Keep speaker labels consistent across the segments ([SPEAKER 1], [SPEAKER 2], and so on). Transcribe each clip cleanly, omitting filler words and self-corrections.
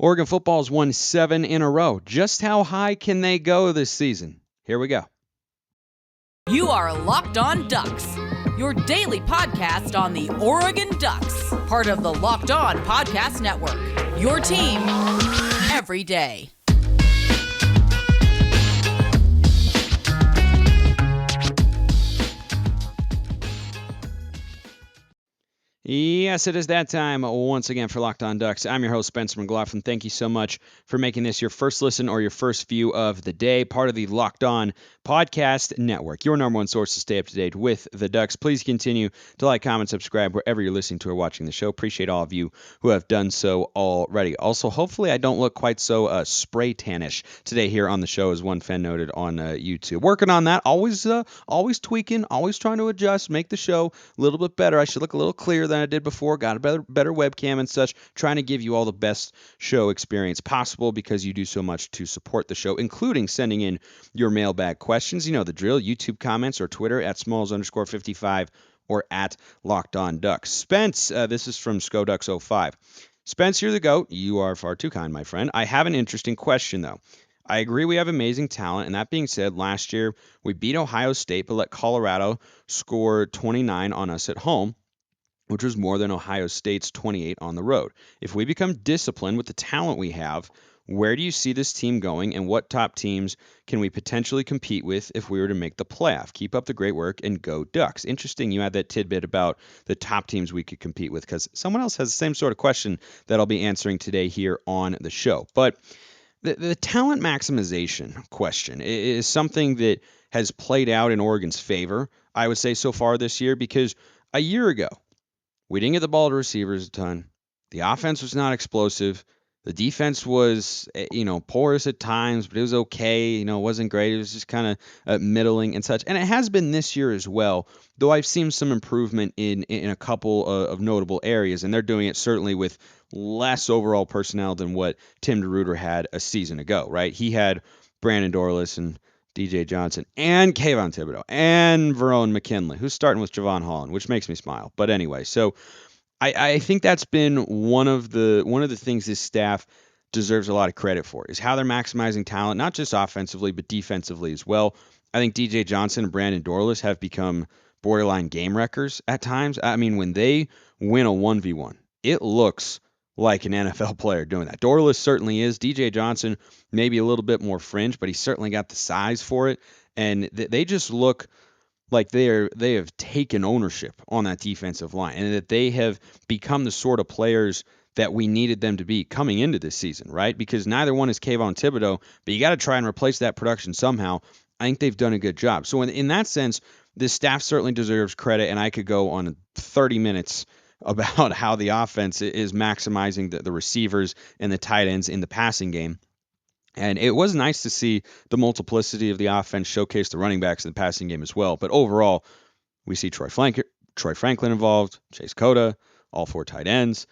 [SPEAKER 1] Oregon football's won 7 in a row. Just how high can they go this season? Here we go.
[SPEAKER 2] You are Locked On Ducks, your daily podcast on the Oregon Ducks, part of the Locked On Podcast Network, your team every day.
[SPEAKER 1] Yes, it is that time once again for Locked On Ducks. I'm your host, Spencer McLaughlin. Thank you so much for making this your first listen or your first view of the day, part of the Locked On Podcast Network, your number one source to stay up to date with the Ducks. Please continue to like, comment, subscribe wherever you're listening to or watching the show. Appreciate all of you who have done so already. Also, hopefully I don't look quite so spray tannish today here on the show, as one fan noted on YouTube. Working on that, always tweaking, always trying to adjust, make the show a little bit better. I should look a little clearer than I did before, got a better webcam and such, trying to give you all the best show experience possible because you do so much to support the show, including sending in your mailbag questions. You know the drill, YouTube comments or Twitter at smalls_55 or at Locked On Ducks. Spence, this is from ScoDucks05. Spence, you're the GOAT. You are far too kind, my friend. I have an interesting question, though. I agree we have amazing talent, and that being said, last year we beat Ohio State but let Colorado score 29 on us at home, which was more than Ohio State's 28 on the road. If we become disciplined with the talent we have, where do you see this team going, and what top teams can we potentially compete with if we were to make the playoff? Keep up the great work and go Ducks. Interesting you had that tidbit about the top teams we could compete with, because someone else has the same sort of question that I'll be answering today here on the show. But the talent maximization question is something that has played out in Oregon's favor, I would say, so far this year, because a year ago, we didn't get the ball to receivers a ton. The offense was not explosive. The defense was, porous at times, but it was okay. It wasn't great. It was just kind of middling and such. And it has been this year as well, though I've seen some improvement in a couple of notable areas, and they're doing it certainly with less overall personnel than what Tim DeRuyter had a season ago, right? He had Brandon Dorlus and DJ Johnson and Kayvon Thibodeau and Verone McKinley, who's starting with Javon Holland, which makes me smile. But anyway, so I think that's been one of the things this staff deserves a lot of credit for, is how they're maximizing talent, not just offensively, but defensively as well. I think DJ Johnson and Brandon Dorlus have become borderline game wreckers at times. I mean, when they win a 1v1, it looks like an NFL player doing that. Dorlus certainly is. DJ Johnson, maybe a little bit more fringe, but he's certainly got the size for it. And they just look like they have taken ownership on that defensive line, and that they have become the sort of players that we needed them to be coming into this season, right? Because neither one is Kayvon Thibodeau, but you got to try and replace that production somehow. I think they've done a good job. So in that sense, this staff certainly deserves credit, and I could go on 30 minutes about how the offense is maximizing the receivers and the tight ends in the passing game. And it was nice to see the multiplicity of the offense showcase the running backs in the passing game as well. But overall, we see Troy Franklin involved, Chase Cota, all 4 tight ends.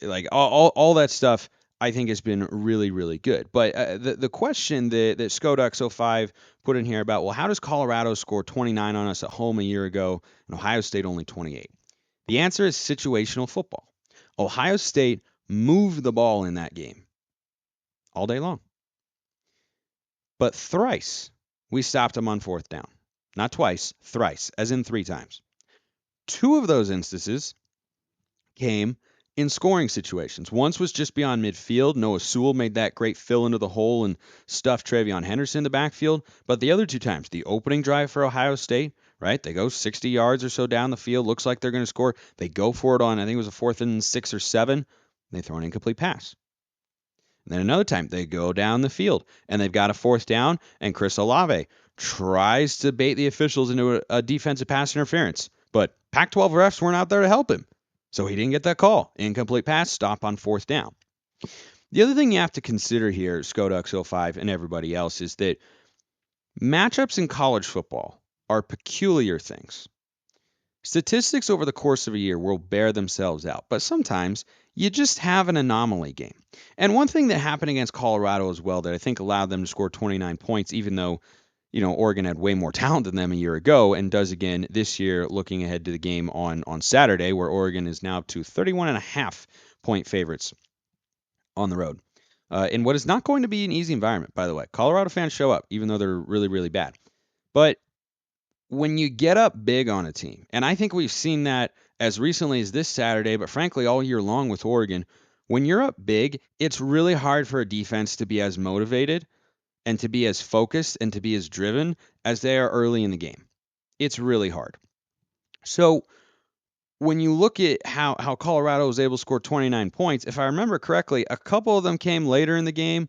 [SPEAKER 1] Like all that stuff, I think has been really, really good. But the question that ScoDucks05 put in here about, well, how does Colorado score 29 on us at home a year ago and Ohio State only 28? The answer is situational football. Ohio State moved the ball in that game all day long. But thrice, we stopped them on 4th down. Not twice, thrice, as in 3 times. 2 of those instances came in scoring situations. Once was just beyond midfield. Noah Sewell made that great fill into the hole and stuffed Travion Henderson in the backfield. But the other 2 times, the opening drive for Ohio State, right? They go 60 yards or so down the field. Looks like they're going to score. They go for it on, I think it was a 4th and 6 or 7. They throw an incomplete pass. And then another time, they go down the field, and they've got a 4th down, and Chris Olave tries to bait the officials into a defensive pass interference. But Pac-12 refs weren't out there to help him, so he didn't get that call. Incomplete pass, stop on 4th down. The other thing you have to consider here, ScoDucks05 and everybody else, is that matchups in college football are peculiar things. Statistics over the course of a year will bear themselves out, but sometimes you just have an anomaly game. And one thing that happened against Colorado as well that I think allowed them to score 29 points, even though, Oregon had way more talent than them a year ago and does again this year, looking ahead to the game on Saturday, where Oregon is now up to 31.5 point favorites on the road. in what is not going to be an easy environment, by the way. Colorado fans show up, even though they're really, really bad. But when you get up big on a team, and I think we've seen that as recently as this Saturday, but frankly, all year long with Oregon, when you're up big, it's really hard for a defense to be as motivated and to be as focused and to be as driven as they are early in the game. It's really hard. So when you look at how Colorado was able to score 29 points, if I remember correctly, a couple of them came later in the game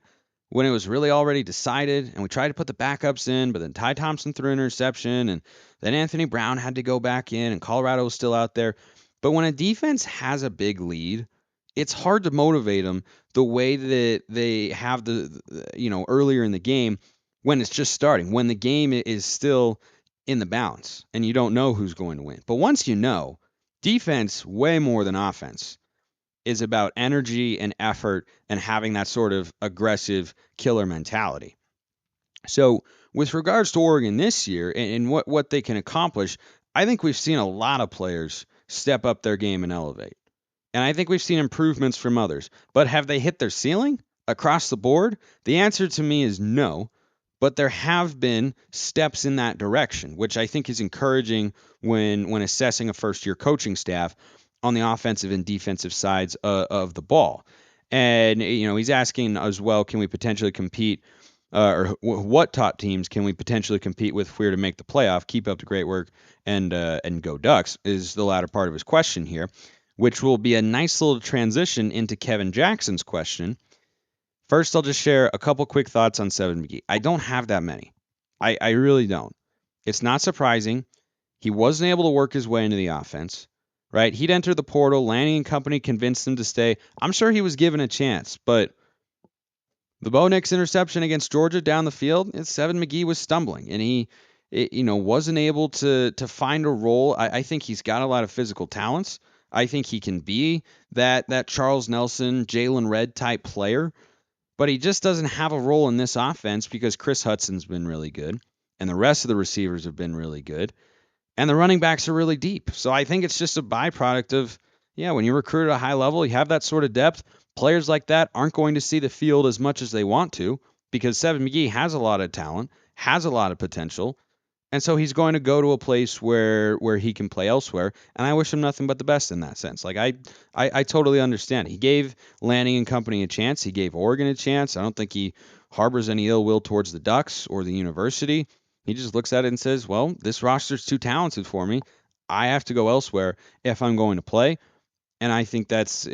[SPEAKER 1] when it was really already decided, and we tried to put the backups in, but then Ty Thompson threw an interception, and then Anthony Brown had to go back in, and Colorado was still out there. But when a defense has a big lead, it's hard to motivate them the way that they have earlier in the game when it's just starting, when the game is still in the balance and you don't know who's going to win. But once you know, defense, way more than offense, is about energy and effort and having that sort of aggressive killer mentality. So, with regards to Oregon this year and what they can accomplish, I think we've seen a lot of players step up their game and elevate. And I think we've seen improvements from others. But have they hit their ceiling across the board? The answer to me is no. But there have been steps in that direction, which I think is encouraging when assessing a first year coaching staff on the offensive and defensive sides of the ball. And he's asking as well, can we potentially compete, what top teams can we potentially compete with if we were to make the playoff? Keep up the great work and go Ducks is the latter part of his question here, which will be a nice little transition into Kevin Jackson's question. First, I'll just share a couple quick thoughts on Seven McGee. I don't have that many. I really don't. It's not surprising. He wasn't able to work his way into the offense, right? He'd entered the portal. Lanning and company convinced him to stay. I'm sure he was given a chance, but the Bo Nix interception against Georgia down the field, Seven McGee was stumbling, and he wasn't able to find a role. I think he's got a lot of physical talents. I think he can be that Charles Nelson, Jalen Redd type player, but he just doesn't have a role in this offense because Chris Hudson's been really good, and the rest of the receivers have been really good, and the running backs are really deep. So I think it's just a byproduct of, when you recruit at a high level, you have that sort of depth. Players like that aren't going to see the field as much as they want to because Seven McGee has a lot of talent, has a lot of potential, and so he's going to go to a place where he can play elsewhere. And I wish him nothing but the best in that sense. Like I totally understand. He gave Lanning and company a chance. He gave Oregon a chance. I don't think he harbors any ill will towards the Ducks or the university. He just looks at it and says, well, this roster's too talented for me. I have to go elsewhere if I'm going to play. And I think that's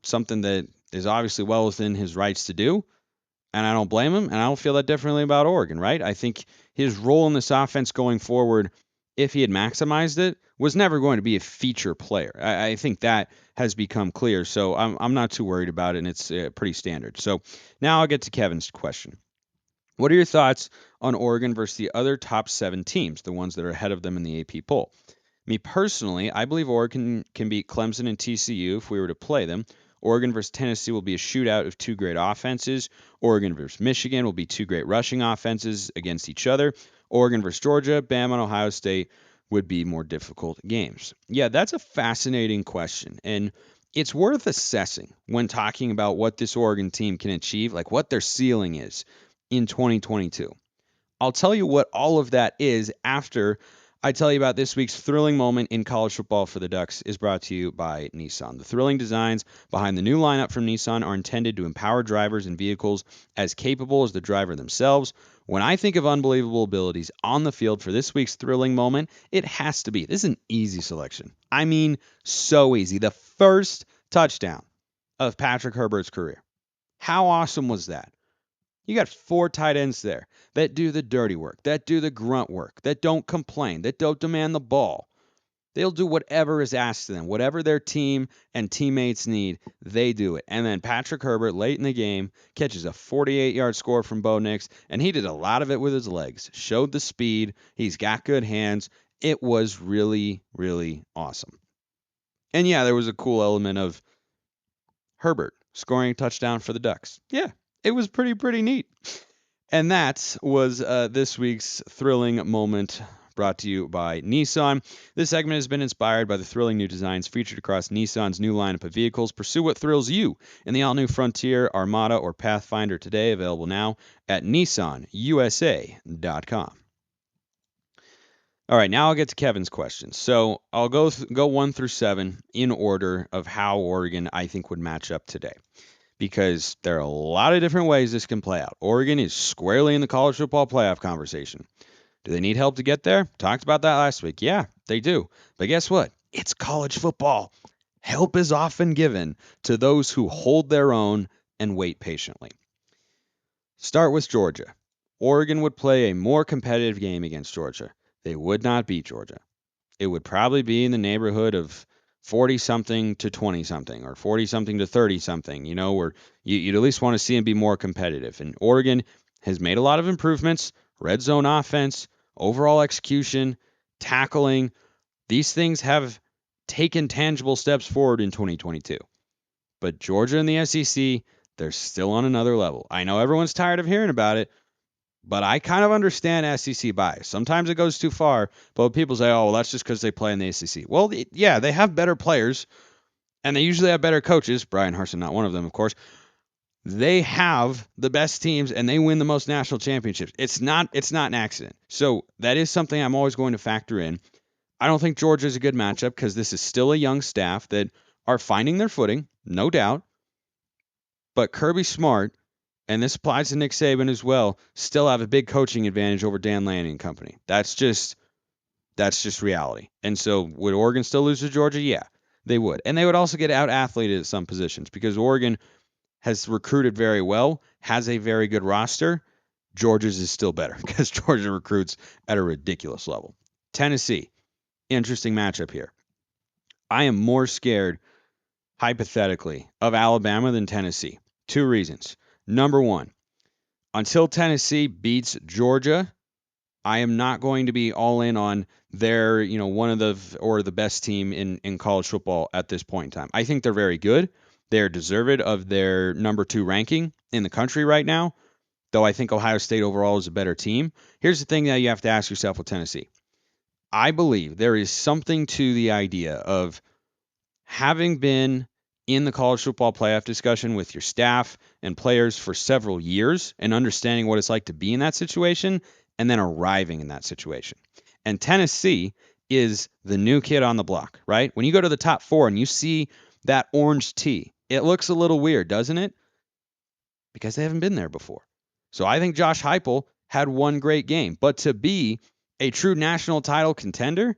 [SPEAKER 1] something that is obviously well within his rights to do. And I don't blame him, and I don't feel that differently about Oregon, right? I think his role in this offense going forward, if he had maximized it, was never going to be a feature player. I think that has become clear, so I'm not too worried about it, and it's pretty standard. So now I'll get to Kevin's question. What are your thoughts on Oregon versus the other top 7 teams, the ones that are ahead of them in the AP poll? Me personally, I believe Oregon can beat Clemson and TCU if we were to play them. Oregon versus Tennessee will be a shootout of 2 great offenses. Oregon versus Michigan will be 2 great rushing offenses against each other. Oregon versus Georgia, Bama, and Ohio State would be more difficult games. Yeah, that's a fascinating question, and it's worth assessing when talking about what this Oregon team can achieve, like what their ceiling is in 2022. I'll tell you what all of that is after I tell you about this week's thrilling moment in college football for the Ducks is brought to you by Nissan. The thrilling designs behind the new lineup from Nissan are intended to empower drivers and vehicles as capable as the driver themselves. When I think of unbelievable abilities on the field for this week's thrilling moment, it has to be. This is an easy selection. I mean, so easy. The first touchdown of Patrick Herbert's career. How awesome was that? You got 4 tight ends there that do the dirty work, that do the grunt work, that don't complain, that don't demand the ball. They'll do whatever is asked of them. Whatever their team and teammates need, they do it. And then Patrick Herbert, late in the game, catches a 48-yard score from Bo Nix, and he did a lot of it with his legs. Showed the speed. He's got good hands. It was really, really awesome. And yeah, there was a cool element of Herbert scoring a touchdown for the Ducks. Yeah, it was pretty neat. And that was this week's thrilling moment brought to you by Nissan. This segment has been inspired by the thrilling new designs featured across Nissan's new lineup of vehicles. Pursue what thrills you in the all-new Frontier, Armada, or Pathfinder today, available now at nissanusa.com. All right, now I'll get to Kevin's questions. So I'll go 1 through 7 in order of how Oregon, I think, would match up today, because there are a lot of different ways this can play out. Oregon is squarely in the college football playoff conversation. Do they need help to get there? Talked about that last week. Yeah, they do. But guess what? It's college football. Help is often given to those who hold their own and wait patiently. Start with Georgia. Oregon would play a more competitive game against Georgia. They would not beat Georgia. It would probably be in the neighborhood of 40-something to 20-something, or 40-something to 30-something, where you'd at least want to see them be more competitive. And Oregon has made a lot of improvements. Red zone offense, overall execution, tackling. These things have taken tangible steps forward in 2022. But Georgia and the SEC, they're still on another level. I know everyone's tired of hearing about it, but I kind of understand SEC bias. Sometimes it goes too far, but people say, oh, well, that's just because they play in the SEC. Well, yeah, they have better players, and they usually have better coaches. Bryan Harsin, not one of them, of course. They have the best teams, and they win the most national championships. It's not an accident. So that is something I'm always going to factor in. I don't think Georgia is a good matchup because this is still a young staff that are finding their footing, no doubt. But Kirby Smart, and this applies to Nick Saban as well, still have a big coaching advantage over Dan Lanning and company. That's just reality. And so would Oregon still lose to Georgia? Yeah, they would. And they would also get out-athleted at some positions because Oregon has recruited very well, has a very good roster. Georgia's is still better because Georgia recruits at a ridiculous level. Tennessee, interesting matchup here. I am more scared, hypothetically, of Alabama than Tennessee. 2 reasons. Number 1, until Tennessee beats Georgia, I am not going to be all in on their, one of the best team in college football at this point in time. I think they're very good. They're deserved of their number 2 ranking in the country right now, though I think Ohio State overall is a better team. Here's the thing that you have to ask yourself with Tennessee. I believe there is something to the idea of having been in the college football playoff discussion with your staff and players for several years and understanding what it's like to be in that situation and then arriving in that situation. And Tennessee is the new kid on the block, right? When you go to the top 4 and you see that orange tee, it looks a little weird, doesn't it? Because they haven't been there before. So I think Josh Heupel had one great game. But to be a true national title contender,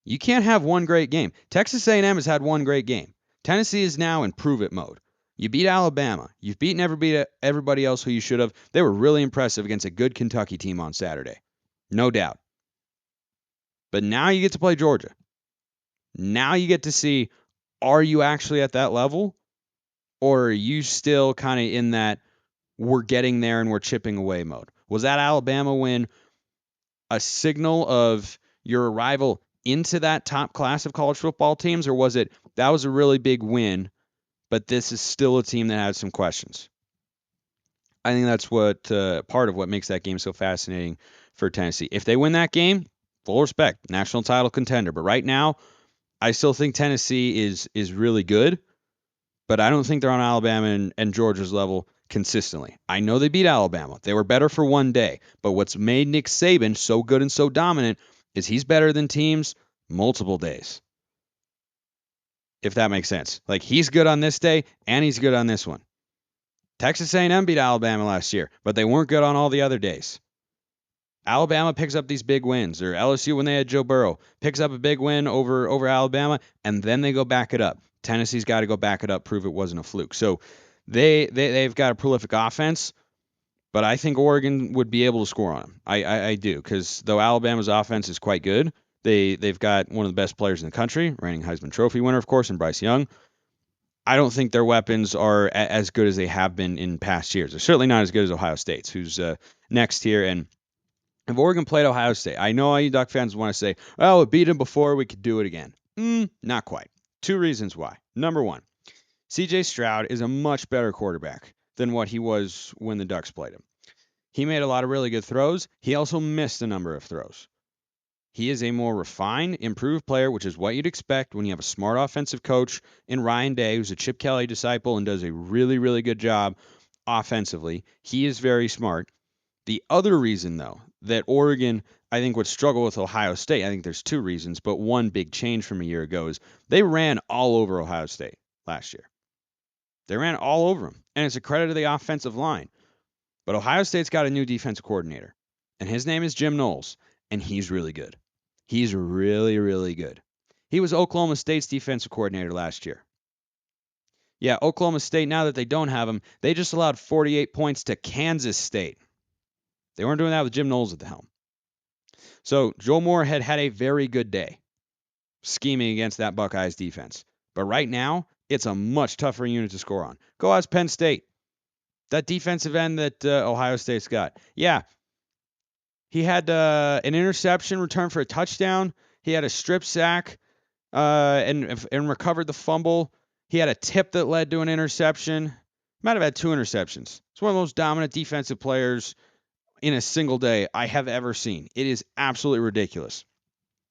[SPEAKER 1] you can't have one great game. Texas A&M has had one great game. Tennessee is now in prove-it mode. You beat Alabama. You've beaten everybody else who you should have. They were really impressive against a good Kentucky team on Saturday. No doubt. But now you get to play Georgia. Now you get to see, are you actually at that level? Or are you still kind of in that we're getting there and we're chipping away mode? Was that Alabama win a signal of your arrival into that top class of college football teams, or was it that was a really big win, but this is still a team that has some questions? I think that's what part of what makes that game so fascinating for Tennessee. If they win that game, full respect, national title contender. But right now, I still think Tennessee is really good, but I don't think they're on Alabama and Georgia's level consistently. I know they beat Alabama. They were better for one day. But what's made Nick Saban so good and so dominant is he's better than teams multiple days. If that makes sense. Like, he's good on this day, and he's good on this one. Texas A&M beat Alabama last year, but they weren't good on all the other days. Alabama picks up these big wins, or LSU when they had Joe Burrow picks up a big win over Alabama, and then they go back it up. Tennessee's got to go back it up, prove it wasn't a fluke. So they've got a prolific offense, but I think Oregon would be able to score on them. I do, because though Alabama's offense is quite good, they've got one of the best players in the country, reigning Heisman Trophy winner, of course, and Bryce Young. I don't think their weapons are as good as they have been in past years. They're certainly not as good as Ohio State's, who's next here. And if Oregon played Ohio State, I know all you Duck fans want to say, oh, we beat them before, we could do it again. Not quite. 2 reasons why. Number 1, C.J. Stroud is a much better quarterback than what he was when the Ducks played him. He made a lot of really good throws. He also missed a number of throws. He is a more refined, improved player, which is what you'd expect when you have a smart offensive coach in Ryan Day, who's a Chip Kelly disciple and does a really, really good job offensively. He is very smart. The other reason, though, that Oregon, I think, would struggle with Ohio State, I think there's two reasons, but one big change from a year ago is they ran all over Ohio State last year. They ran all over them, and it's a credit to the offensive line. But Ohio State's got a new defensive coordinator, and his name is Jim Knowles, and he's really good. He's really, really good. He was Oklahoma State's defensive coordinator last year. Yeah, Oklahoma State, now that they don't have him, they just allowed 48 points to Kansas State. They weren't doing that with Jim Knowles at the helm. So Joe Moorhead had a very good day scheming against that Buckeyes defense. But right now, it's a much tougher unit to score on. Go ask Penn State. That defensive end that Ohio State's got. Yeah, he had an interception return for a touchdown. He had a strip sack and recovered the fumble. He had a tip that led to an interception. Might have had 2 interceptions. He's one of the most dominant defensive players in a single day I have ever seen. It is absolutely ridiculous.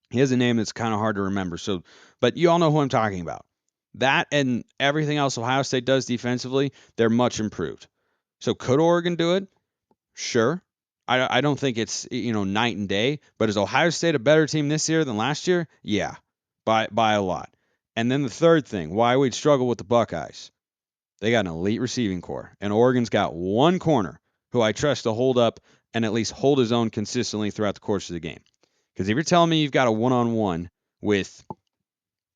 [SPEAKER 1] He has a name that's kind of hard to remember. So, but you all know who I'm talking about. That and everything else Ohio State does defensively, they're much improved. So could Oregon do it? Sure. I don't think it's night and day, but is Ohio State a better team this year than last year? Yeah, by a lot. And then the third thing, why we'd struggle with the Buckeyes. They got an elite receiving core, and Oregon's got one corner who I trust to hold up and at least hold his own consistently throughout the course of the game. Because if you're telling me you've got a one-on-one with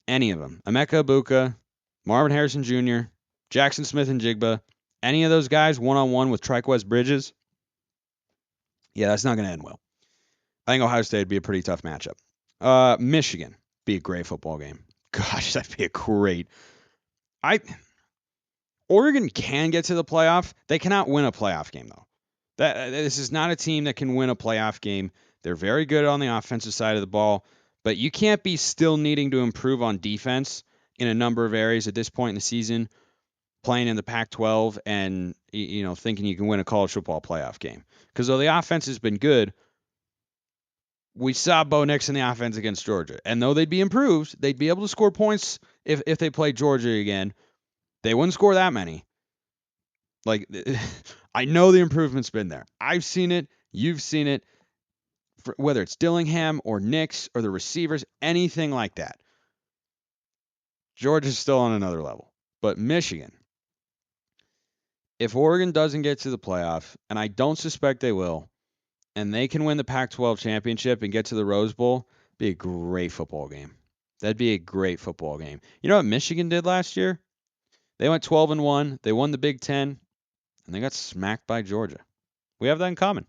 [SPEAKER 1] any of them, Emeka Ibuka, Marvin Harrison Jr., Jackson Smith and Jigba, any of those guys one-on-one with Trikweze Bridges, yeah, that's not going to end well. I think Ohio State would be a pretty tough matchup. Michigan, be a great football game. Gosh, that'd be a great. Oregon can get to the playoff. They cannot win a playoff game, though. This is not a team that can win a playoff game. They're very good on the offensive side of the ball, but you can't be still needing to improve on defense in a number of areas at this point in the season, playing in the Pac-12 and thinking you can win a college football playoff game. Because though the offense has been good, we saw Bo Nix in the offense against Georgia, and though they'd be improved, they'd be able to score points if they played Georgia again. They wouldn't score that many. Like, I know the improvement's been there. I've seen it. You've seen it. Whether it's Dillingham or Nix or the receivers, anything like that. Georgia's still on another level. But Michigan, if Oregon doesn't get to the playoff, and I don't suspect they will, and they can win the Pac-12 championship and get to the Rose Bowl, be a great football game. That'd be a great football game. You know what Michigan did last year? They went 12-1. They won the Big Ten, and they got smacked by Georgia. We have that in common.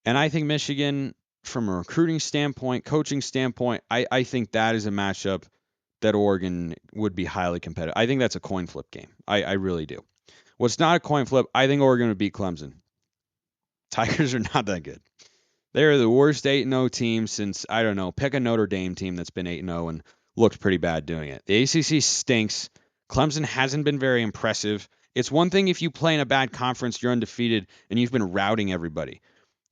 [SPEAKER 1] And I think Michigan, from a recruiting standpoint, coaching standpoint, I think that is a matchup that Oregon would be highly competitive. I think that's a coin flip game. I really do. What's not a coin flip, I think Oregon would beat Clemson. Tigers are not that good. They're the worst 8-0 team since, I don't know, pick a Notre Dame team that's been 8-0 and looked pretty bad doing it. The ACC stinks. Clemson hasn't been very impressive. It's one thing if you play in a bad conference, you're undefeated, and you've been routing everybody.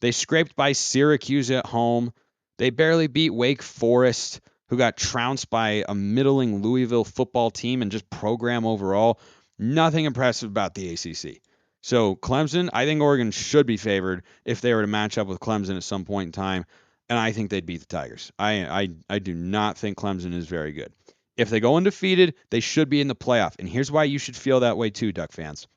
[SPEAKER 1] They scraped by Syracuse at home. They barely beat Wake Forest, who got trounced by a middling Louisville football team and just program overall. Nothing impressive about the ACC. So Clemson, I think Oregon should be favored if they were to match up with Clemson at some point in time, and I think they'd beat the Tigers. I do not think Clemson is very good. If they go undefeated, they should be in the playoff, and here's why you should feel that way too, Duck fans.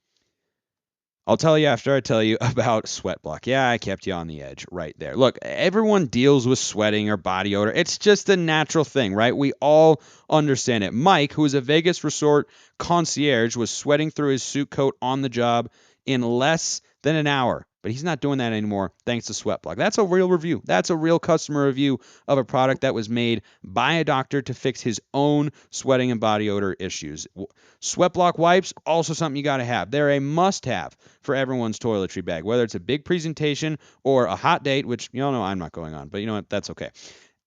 [SPEAKER 1] I'll tell you after I tell you about sweat block. Yeah, I kept you on the edge right there. Look, everyone deals with sweating or body odor. It's just a natural thing, right? We all understand it. Mike, who is a Vegas resort concierge, was sweating through his suit coat on the job in less than an hour. But he's not doing that anymore thanks to Sweat Block. That's a real review. That's a real customer review of a product that was made by a doctor to fix his own sweating and body odor issues. Sweat Block wipes, also something you got to have. They're a must-have for everyone's toiletry bag, whether it's a big presentation or a hot date, which you all know I'm not going on, but you know what? That's okay.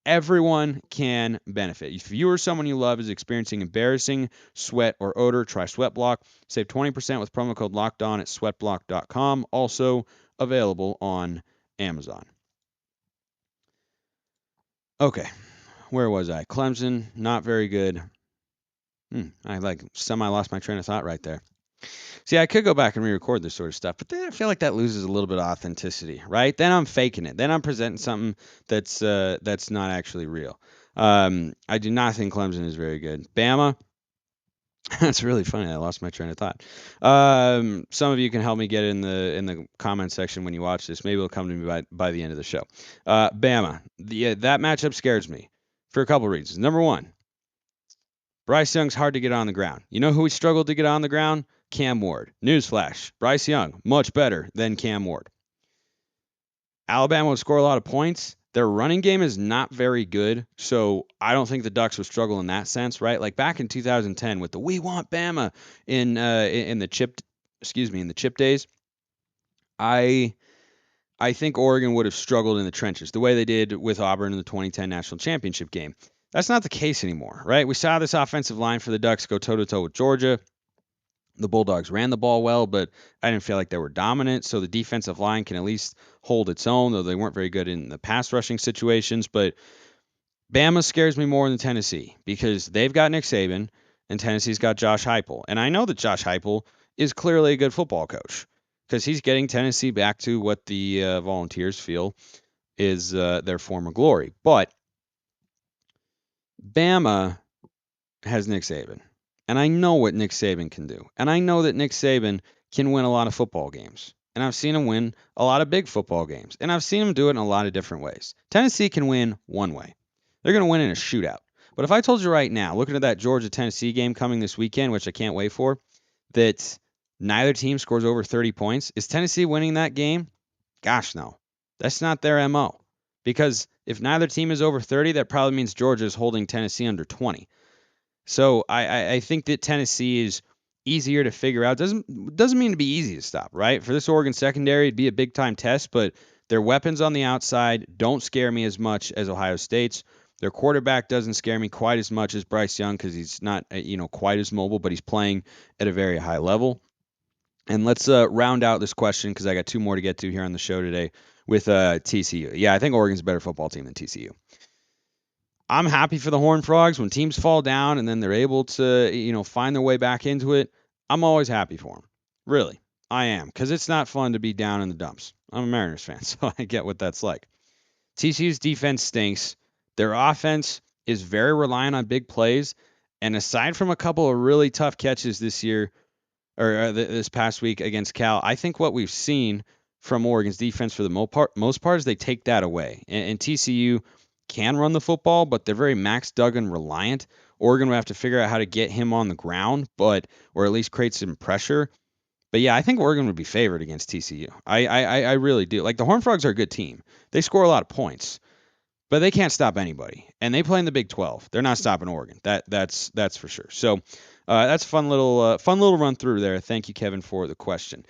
[SPEAKER 1] Everyone can benefit. If you or someone you love is experiencing embarrassing sweat or odor, try Sweat Block. Save 20% with promo code LOCKEDON at sweatblock.com. Also available on Amazon. Okay, where was I? Clemson, not very good. I lost my train of thought right there. See, I could go back and re-record this sort of stuff, but then I feel like that loses a little bit of authenticity, right? Then I'm faking it. Then I'm presenting something that's not actually real. I do not think Clemson is very good. Bama, that's really funny. I lost my train of thought. Some of you can help me get it in the comment section when you watch this. Maybe it'll come to me by the end of the show. Bama, that matchup scares me for a couple reasons. Number one, Bryce Young's hard to get on the ground. You know who he struggled to get on the ground? Cam Ward. Newsflash: Bryce Young, much better than Cam Ward. Alabama will score a lot of points. Their running game is not very good, so I don't think the Ducks would struggle in that sense, right? Like back in 2010 with the "We want Bama" in the chip days, I I think Oregon would have struggled in the trenches the way they did with Auburn in the 2010 national championship game. That's not the case anymore, right? We saw this offensive line for the Ducks go toe to toe with Georgia. The Bulldogs ran the ball well, but I didn't feel like they were dominant. So the defensive line can at least hold its own, though they weren't very good in the pass rushing situations. But Bama scares me more than Tennessee because they've got Nick Saban and Tennessee's got Josh Heupel. And I know that Josh Heupel is clearly a good football coach because he's getting Tennessee back to what the Volunteers feel is their former glory. But Bama has Nick Saban. And I know what Nick Saban can do. And I know that Nick Saban can win a lot of football games. And I've seen him win a lot of big football games. And I've seen him do it in a lot of different ways. Tennessee can win one way. They're going to win in a shootout. But if I told you right now, looking at that Georgia Tennessee game coming this weekend, which I can't wait for, that neither team scores over 30 points, is Tennessee winning that game? Gosh, no. That's not their MO. Because if neither team is over 30, that probably means Georgia is holding Tennessee under 20. So I think that Tennessee is easier to figure out. Doesn't mean to be easy to stop, right? For this Oregon secondary, it'd be a big time test, but their weapons on the outside don't scare me as much as Ohio State's. Their quarterback doesn't scare me quite as much as Bryce Young because he's not quite as mobile, but he's playing at a very high level. And let's round out this question because I got two more to get to here on the show today with TCU. Yeah, I think Oregon's a better football team than TCU. I'm happy for the Horned Frogs when teams fall down and then they're able to, find their way back into it. I'm always happy for them. Really, I am, because it's not fun to be down in the dumps. I'm a Mariners fan, so I get what that's like. TCU's defense stinks. Their offense is very reliant on big plays, and aside from a couple of really tough catches this year or this past week against Cal, I think what we've seen from Oregon's defense for the most part is they take that away. And TCU can run the football, but they're very Max Duggan reliant. Oregon will have to figure out how to get him on the ground, or at least create some pressure. But yeah, I think Oregon would be favored against TCU. I really do. Like the Horned Frogs are a good team. They score a lot of points, but they can't stop anybody. And they play in the Big 12. They're not stopping Oregon. That's for sure. So that's a fun little run through there. Thank you, Kevin, for the question.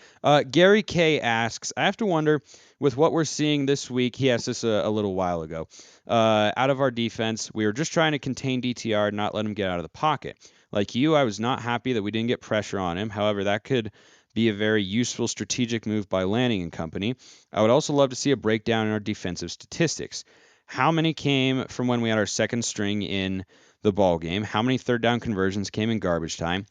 [SPEAKER 1] Gary K asks, I have to wonder with what we're seeing this week. He asked this a little while ago. Out of our defense, we were just trying to contain DTR, not let him get out of the pocket. Like you, I was not happy that we didn't get pressure on him. However, that could be a very useful strategic move by Lanning and company. I would also love to see a breakdown in our defensive statistics. How many came from when we had our second string in the ball game? How many third down conversions came in garbage time?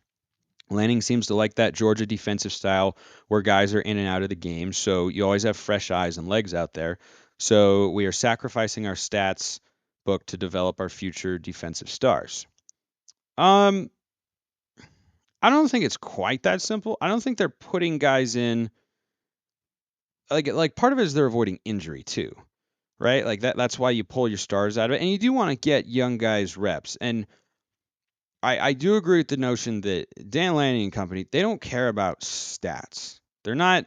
[SPEAKER 1] Lanning seems to like that Georgia defensive style where guys are in and out of the game, so you always have fresh eyes and legs out there. So we are sacrificing our stats book to develop our future defensive stars. Um, I don't think it's quite that simple. I don't think they're putting guys in like part of it is they're avoiding injury too, right? Like that's why you pull your stars out of it. And you do want to get young guys reps. And I do agree with the notion that Dan Lanning and company, they don't care about stats. They're not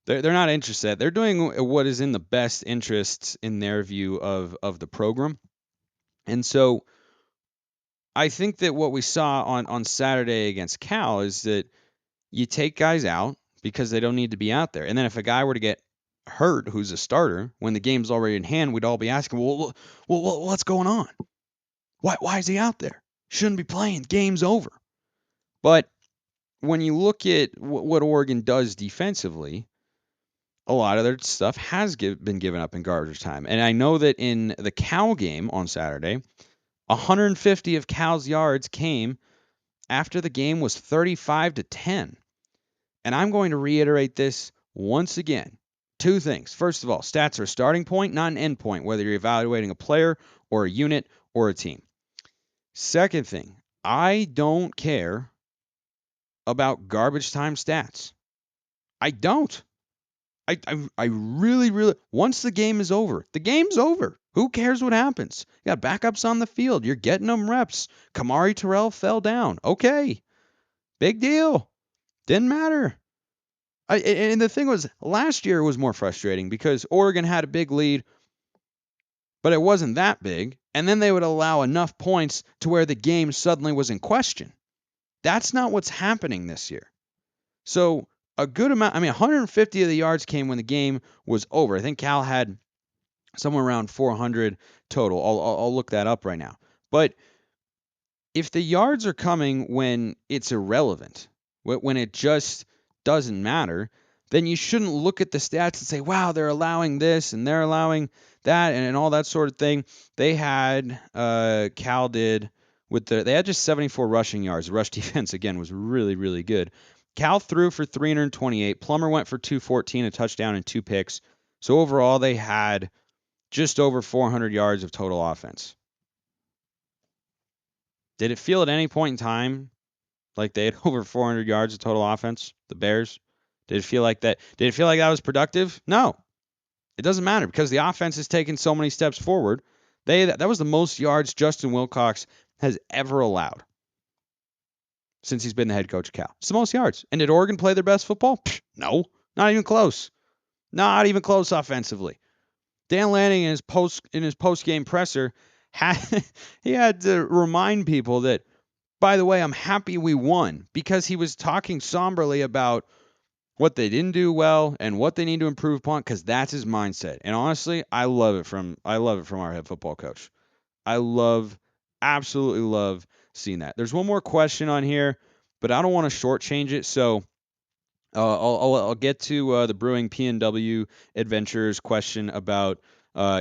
[SPEAKER 1] interested. They're doing what is in the best interests in their view of the program. And so I think that what we saw on Saturday against Cal is that you take guys out because they don't need to be out there. And then if a guy were to get hurt who's a starter when the game's already in hand, we'd all be asking, well, what's going on? Why is he out there? Shouldn't be playing. Game's over. But when you look at what Oregon does defensively, a lot of their stuff has been given up in garbage time. And I know that in the Cal game on Saturday, 150 of Cal's yards came after the game was 35-10. And I'm going to reiterate this once again. Two things. First of all, stats are a starting point, not an end point, whether you're evaluating a player or a unit or a team. Second thing, I don't care about garbage time stats. I don't. I really, really, once the game is over, the game's over. Who cares what happens? You got backups on the field. You're getting them reps. Kamari Terrell fell down. Okay. Big deal. Didn't matter. And the thing was, last year was more frustrating because Oregon had a big lead, but it wasn't that big. And then they would allow enough points to where the game suddenly was in question. That's not what's happening this year. So a good amount, 150 of the yards came when the game was over. I think Cal had somewhere around 400 total. I'll look that up right now. But if the yards are coming when it's irrelevant, when it just doesn't matter, then you shouldn't look at the stats and say, wow, they're allowing this and they're allowing that and all that sort of thing. They had, Cal did, they had just 74 rushing yards. The rush defense, again, was really, really good. Cal threw for 328. Plummer went for 214, a touchdown and 2 picks. So overall, they had just over 400 yards of total offense. Did it feel at any point in time like they had over 400 yards of total offense, the Bears? Did it feel like that? Did it feel like that was productive? No. It doesn't matter because the offense has taken so many steps forward. That was the most yards Justin Wilcox has ever allowed since he's been the head coach of Cal. It's the most yards. And did Oregon play their best football? No, not even close. Not even close offensively. Dan Lanning in his post game presser had he had to remind people that, by the way, I'm happy we won, because he was talking somberly about what they didn't do well and what they need to improve upon, because that's his mindset. And honestly, I love it from our head football coach. Absolutely love seeing that. There's one more question on here, but I don't want to shortchange it, so I'll get to the Brewing PNW Adventures question about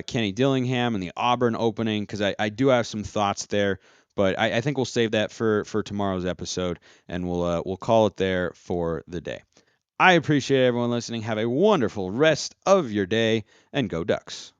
[SPEAKER 1] Kenny Dillingham and the Auburn opening, because I do have some thoughts there, but I think we'll save that for tomorrow's episode, and we'll call it there for the day. I appreciate everyone listening. Have a wonderful rest of your day, and go Ducks.